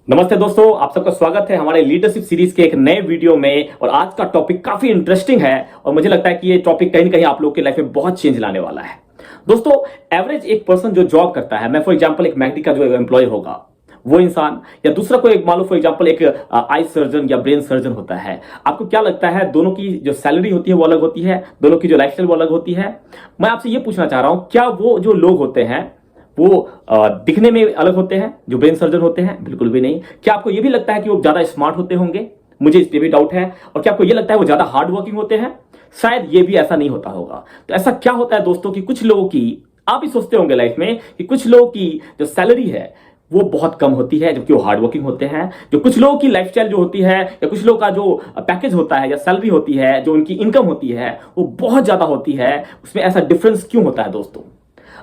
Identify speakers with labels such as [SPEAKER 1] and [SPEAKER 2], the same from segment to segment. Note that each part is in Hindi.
[SPEAKER 1] नमस्ते दोस्तों, आप सबका स्वागत है हमारे लीडरशिप सीरीज के एक नए वीडियो में। और आज का टॉपिक काफी इंटरेस्टिंग है और मुझे लगता है कि ये टॉपिक कहीं ना कहीं आप लोग की लाइफ में बहुत चेंज लाने वाला है। दोस्तों, एवरेज एक पर्सन जो जॉब करता है, मैं फॉर एग्जांपल एक मैकडी का जो एम्प्लॉय होगा वो इंसान, या दूसरा कोई मान लो फॉर एग्जांपल एक आई सर्जन या ब्रेन सर्जन होता है, आपको क्या लगता है दोनों की जो सैलरी होती है वो अलग होती है, दोनों की जो लाइफस्टाइल वो अलग होती है? मैं आपसे ये पूछना चाह रहा हूं, क्या वो जो लोग होते हैं वो दिखने में अलग होते हैं जो ब्रेन सर्जन होते हैं? बिल्कुल भी नहीं। क्या आपको ये भी लगता है कि वो ज्यादा स्मार्ट होते होंगे? मुझे इस पे भी डाउट है। और क्या आपको ये लगता है वो ज्यादा हार्ड वर्किंग होते हैं? शायद ये भी ऐसा नहीं होता होगा। तो ऐसा क्या होता है दोस्तों कि कुछ लोगों की, आप ही सोचते होंगे लाइफ में कि कुछ लोगों की जो सैलरी है वो बहुत कम होती है जबकि वो हार्ड वर्किंग होते हैं। जो कुछ लोगों की लाइफस्टाइल जो होती है या कुछ लोगों का जो पैकेज होता है या सैलरी होती है, जो उनकी इनकम होती है वो बहुत ज्यादा होती है। उसमें ऐसा डिफरेंस क्यों होता है दोस्तों?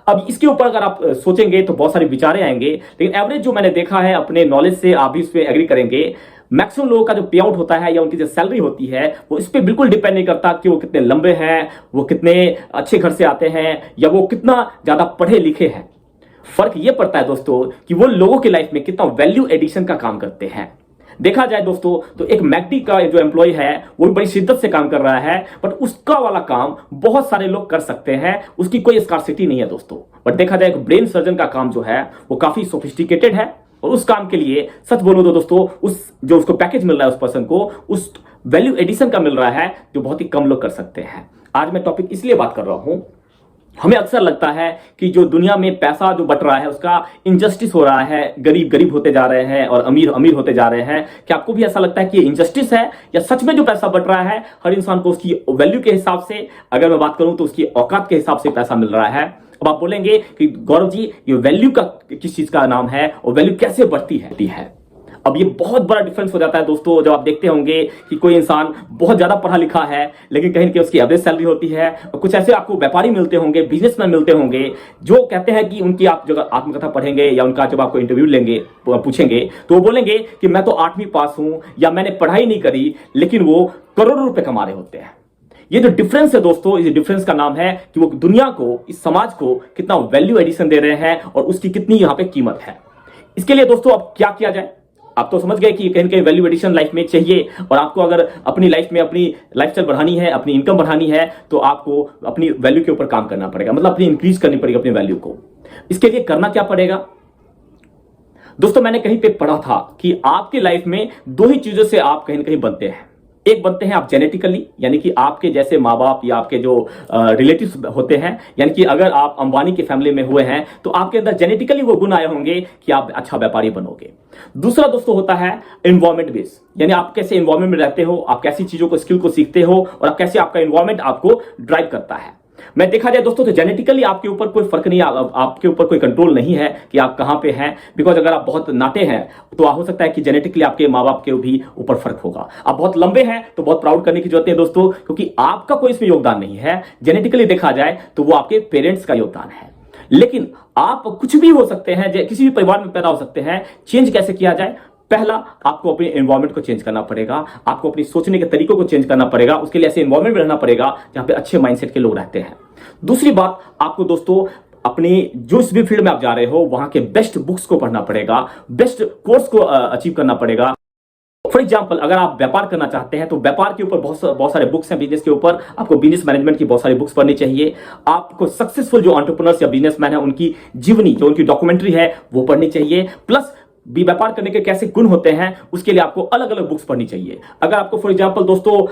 [SPEAKER 1] अब इसके ऊपर अगर आप सोचेंगे तो बहुत सारे विचारे आएंगे, लेकिन एवरेज जो मैंने देखा है अपने नॉलेज से, आप भी इस पे एग्री करेंगे, मैक्सिमम लोगों का जो पे आउट होता है या उनकी जो सैलरी होती है वो इस पे बिल्कुल डिपेंड नहीं करता कि वो कितने लंबे हैं, वो कितने अच्छे घर से आते हैं, या वो कितना ज्यादा पढ़े लिखे हैं। फर्क ये पड़ता है दोस्तों कि वो लोगों की लाइफ में कितना वैल्यू एडिशन का काम करते हैं। देखा जाए दोस्तों तो एक मैकडी का जो एम्प्लॉय है वो बड़ी शिद्दत से काम कर रहा है, बट उसका वाला काम बहुत सारे लोग कर सकते हैं, उसकी कोई स्कार्सिटी नहीं है दोस्तों। बट देखा जाए एक ब्रेन सर्जन का काम जो है वो काफी सोफिस्टिकेटेड है, और उस काम के लिए सच बोलो तो दोस्तों उस जो उसको पैकेज मिल रहा है उस पर्सन को, उस वैल्यू एडिशन का मिल रहा है जो बहुत ही कम लोग कर सकते हैं। आज मैं टॉपिक इसलिए बात कर रहा हूं, हमें अक्सर लगता है कि जो दुनिया में पैसा जो बट रहा है उसका इनजस्टिस हो रहा है, गरीब गरीब होते जा रहे हैं और अमीर अमीर होते जा रहे हैं। क्या आपको भी ऐसा लगता है कि ये इनजस्टिस है, या सच में जो पैसा बट रहा है हर इंसान को उसकी वैल्यू के हिसाब से, अगर मैं बात करूं तो उसकी औकात के हिसाब से पैसा मिल रहा है? अब आप बोलेंगे कि गौरव जी ये वैल्यू का किस चीज का नाम है और वैल्यू कैसे बढ़ती है? अब ये बहुत बड़ा डिफरेंस हो जाता है दोस्तों जब आप देखते होंगे कि कोई इंसान बहुत ज्यादा पढ़ा लिखा है लेकिन कहीं कि उसकी एवरेज सैलरी होती है, और कुछ ऐसे आपको व्यापारी मिलते होंगे, बिजनेसमैन मिलते होंगे जो कहते हैं कि उनकी आप जब आत्मकथा पढ़ेंगे या उनका जब आपको इंटरव्यू लेंगे पूछेंगे तो वो बोलेंगे कि मैं तो 8वीं पास हूं या मैंने पढ़ाई नहीं करी, लेकिन वो करोड़ों रुपए कमा रहे होते हैं। ये जो डिफरेंस है दोस्तों, इस डिफरेंस का नाम है कि वो दुनिया को, इस समाज को कितना वैल्यू एडिशन दे रहे हैं और उसकी कितनी यहां पे कीमत है। इसके लिए दोस्तों अब क्या किया जाए? आप तो समझ गए कि कहीं कहीं वैल्यू एडिशन लाइफ में चाहिए, और आपको अगर अपनी लाइफ में अपनी लाइफस्टाइल बढ़ानी है, अपनी इनकम बढ़ानी है, तो आपको अपनी वैल्यू के ऊपर काम करना पड़ेगा, मतलब अपनी इंक्रीज करनी पड़ेगी अपनी वैल्यू को। इसके लिए करना क्या पड़ेगा दोस्तों? मैंने कहीं पे पढ़ा था कि आपकी लाइफ में दो ही चीजों से आप कहीं ना कहीं बनते हैं। एक बनते हैं आप जेनेटिकली, यानी कि आपके जैसे माँ बाप या आपके जो रिलेटिव्स होते हैं, यानी कि अगर आप अंबानी की फैमिली में हुए हैं तो आपके अंदर जेनेटिकली वो गुण आए होंगे कि आप अच्छा व्यापारी बनोगे। दूसरा दोस्तों होता है एनवायरमेंट बेस, यानी आप कैसे एनवायरमेंट में रहते हो, आप कैसी चीजों को, स्किल को सीखते हो, और आप कैसे आपका एनवायरमेंट आपको ड्राइव करता है। मैं देखा जाए दोस्तों तो जेनेटिकली आपके ऊपर कोई फर्क नहीं, आपके ऊपर कोई कंट्रोल नहीं है कि आप कहां पे हैं, बिकॉज अगर आप बहुत नाटे हैं तो हो सकता है कि जेनेटिकली आपके माँ बाप के भी ऊपर फर्क होगा। आप बहुत लंबे हैं तो बहुत प्राउड करने की जरूरत है दोस्तों, क्योंकि आपका कोई इसमें योगदान नहीं है। जेनेटिकली देखा जाए तो वो आपके पेरेंट्स का योगदान है। लेकिन आप कुछ भी हो सकते हैं, किसी भी परिवार में पैदा हो सकते हैं। चेंज कैसे किया जाए? पहला, आपको अपने एनवायरनमेंट को चेंज करना पड़ेगा, आपको अपनी सोचने के तरीकों को चेंज करना पड़ेगा। उसके लिए ऐसे एनवायरनमेंट में रहना पड़ेगा जहां पे अच्छे माइंडसेट के लोग रहते हैं। दूसरी बात, आपको दोस्तों अपनी जिस भी फील्ड में आप जा रहे हो वहां के बेस्ट बुक्स को पढ़ना पड़ेगा, बेस्ट कोर्स को अचीव करना पड़ेगा। फॉर एग्जाम्पल, अगर आप व्यापार करना चाहते हैं तो व्यापार के ऊपर बहुत सारे बुक्स हैं। बिजनेस के ऊपर आपको बिजनेस मैनेजमेंट की बहुत सारी बुक्स पढ़नी चाहिए। आपको सक्सेसफुल जो एंटरप्रेन्योर्स या बिजनेसमैन है उनकी जीवनी, जो उनकी डॉक्यूमेंट्री है वो पढ़नी चाहिए। प्लस भी व्यापार करने के कैसे गुण होते हैं उसके लिए आपको अलग अलग बुक्स पढ़नी चाहिए। अगर आपको फॉर एग्जाम्पल दोस्तों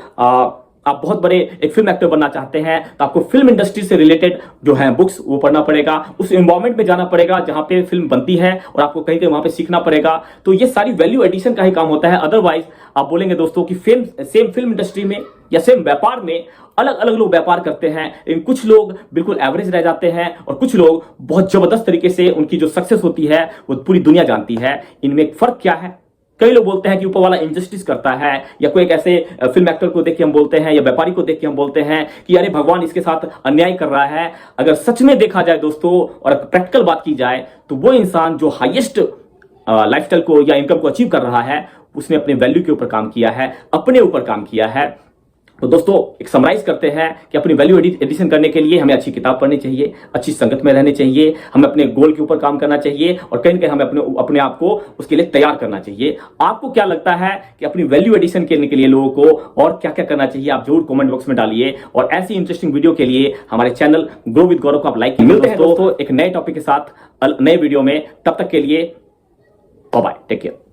[SPEAKER 1] आप बहुत बड़े एक फिल्म एक्टर बनना चाहते हैं तो आपको फिल्म इंडस्ट्री से रिलेटेड जो है बुक्स वो पढ़ना पड़ेगा, उस एनवायरनमेंट में जाना पड़ेगा जहां पे फिल्म बनती है, और आपको कहीं कहीं वहां पे सीखना पड़ेगा। तो ये सारी वैल्यू एडिशन का ही काम होता है। अदरवाइज आप बोलेंगे दोस्तों कि सेम फिल्म इंडस्ट्री में या सेम व्यापार में अलग अलग लोग व्यापार करते हैं, लेकिन कुछ लोग बिल्कुल एवरेज रह जाते हैं और कुछ लोग बहुत जबरदस्त तरीके से उनकी जो सक्सेस होती है वो पूरी दुनिया जानती है। इनमें फर्क क्या है? कई लोग बोलते हैं कि ऊपर वाला इंजस्टिस करता है, या कोई एक ऐसे फिल्म एक्टर को देख के हम बोलते हैं या व्यापारी को देख के हम बोलते हैं कि अरे भगवान इसके साथ अन्याय कर रहा है। अगर सच में देखा जाए दोस्तों और प्रैक्टिकल बात की जाए तो वो इंसान जो हाईएस्ट लाइफस्टाइल को या इनकम को अचीव कर रहा है उसने अपने वैल्यू के ऊपर काम किया है, अपने ऊपर काम किया है। तो दोस्तों एक समराइज करते हैं कि अपनी वैल्यू एडिशन करने के लिए हमें अच्छी किताब पढ़नी चाहिए, अच्छी संगत में रहने चाहिए, हमें अपने गोल के ऊपर काम करना चाहिए और कहीं ना कहीं हमें अपने आप को उसके लिए तैयार करना चाहिए। आपको क्या लगता है कि अपनी वैल्यू एडिशन करने के लिए लोगों को और क्या क्या करना चाहिए, आप जरूर कमेंट बॉक्स में डालिए। और ऐसी इंटरेस्टिंग वीडियो के लिए हमारे चैनल ग्रो विद गौरव को आप लाइक मिलते हैं दोस्तों एक नए टॉपिक के साथ नए वीडियो में। तब तक के लिए बाय बाय, टेक केयर।